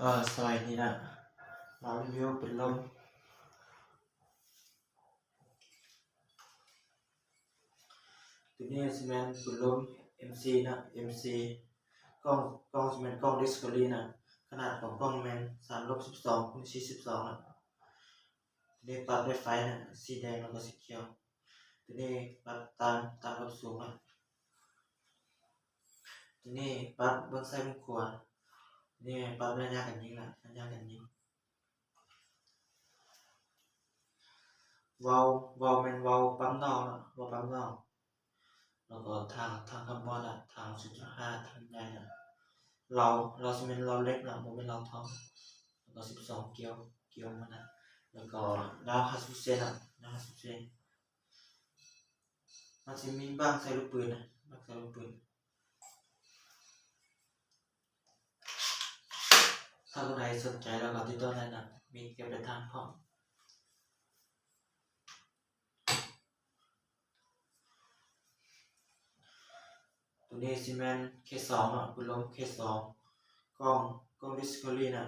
สวัสดีนะมารีวิวเป็นลมตัวนี้ซีเมนต์เป็นลม MC นะ MC กล้องซีเมนต์กล้อง Discovery นะขนาดของกล้องแมน3-12x42นะตัวนี้ปรับด้วยไฟนะสีแดงแล้วก็สีเขียวตัวนี้ปรับตามความสูงนะตัวนี้ปรับเบื้องซ้ายเบื้องขวาตัวนี้ปรับระยะกันยิงนะระยะกันยิงวาล์วแมนวาล์วปั๊มนอกนะวาล์วปั๊มนอกแล้วก็ทางคาร์บอนอ่ะทาง 0.5 ทางใหญ่อ่ะเราจะเป็นเราเล็กนะมันเป็นเราท้องแล้วก็12เกี่ยวมันนะแล้วก็ดาว50 เซนอ่ะดาว50 เซนมันจะมีบ้างใส่ลูกปืนนะบ้างใส่ลูกปืนถ้าคนใดสนใจแล้วก็ติดต่อได้นะมีเก็บไปทางพร้อมตัวนี้ซีเมนต์ K2 อ่ะปืนลม K2 กล้อง Discovery นะ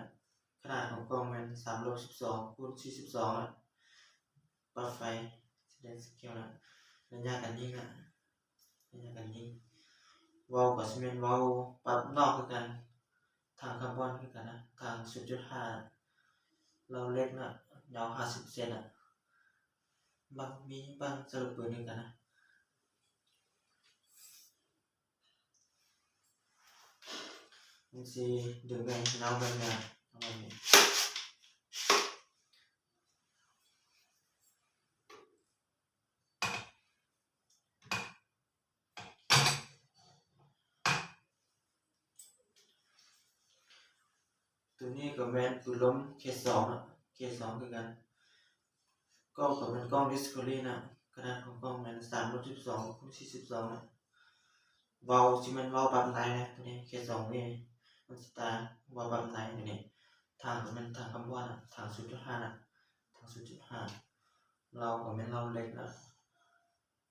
ขนาดของกล้องมัน3-12x42อ่ะปลั๊กไฟสีแดงสีเขียวนะระยะกันยิงอ่ะระยะกันยิงวาล์วกับซีเมนต์วาล์วปรับนอกคือกันทางคาร์บอนคือกันนะทาง 0.5 เราเล็กนะยาว50 เซนอ่ะมีบ้างสรุปปืนนึงกันนะมันสิดึงไปเราไปเนี่ยประมาณนี้ตัวนี้ก็แมนปืนลม K2 นะ K2 คือกันก็เป็นกล้อง Discovery นะขนาดของกล้องแมน3-12x42นะวาล์วที่มันวาล์วปั๊มไหนนะตัวนี้ K2 นี่มันสตาร์วาล์วปั๊มไหนตัวนี้ทางมันทางคำว่านะทาง 0.5 นะทาง 0.5 เราก็เป็นเราเล็กนะ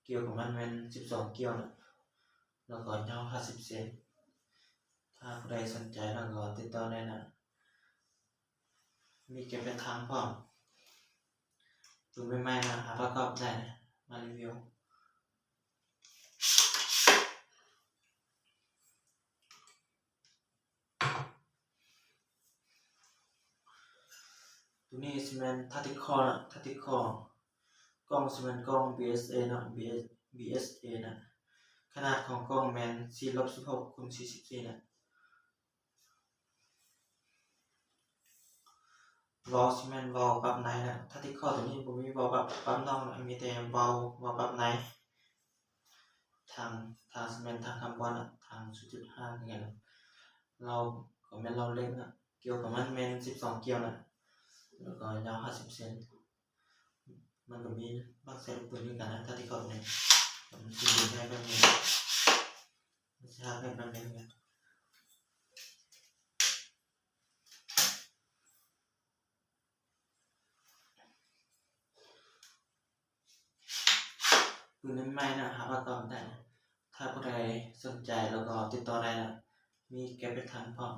เกี่ยวของมันเป็น12เกี่ยวนะแล้วก็ยาว50 เซนถ้าใครสนใจแล้วก็ติดต่อได้นะมีเก็บเป็นทางพร้อมดูไม่ไหมนะหาประกอบได้นะมารีวิวตัวนี้ซีเมนต์ทัติคอนะทัติคอกล้องซีเมนต์กล้อง BSA นะ BSA นะขนาดของกล้องแมน4-16x44นะวาล์วซีเมนต์วาล์วปั๊มไหนนะทัติคอตัวนี้ผมมีวาล์วปั๊มนอกนะมีแต่วาล์วปั๊มไหนทางซีเมนต์ทางคาร์บอนอ่ะทาง 0.5 เหมือนกันเราก็แมนเราเล็กนะเกี่ยวกับมันแมน12เกี่ยวนะแล้วก็ยาว50 เซนมันก็มีบางเซลล์ปืนด้วยกันนะถ้าที่เขาเนี่ยมันจะดูได้แบบนี้มันจะได้แบบนี้นะปืนใหม่ๆนะหาประกอบได้ถ้าผู้ใดสนใจแล้วก็ติดต่อได้นะมีเก็บไปทางพร้อม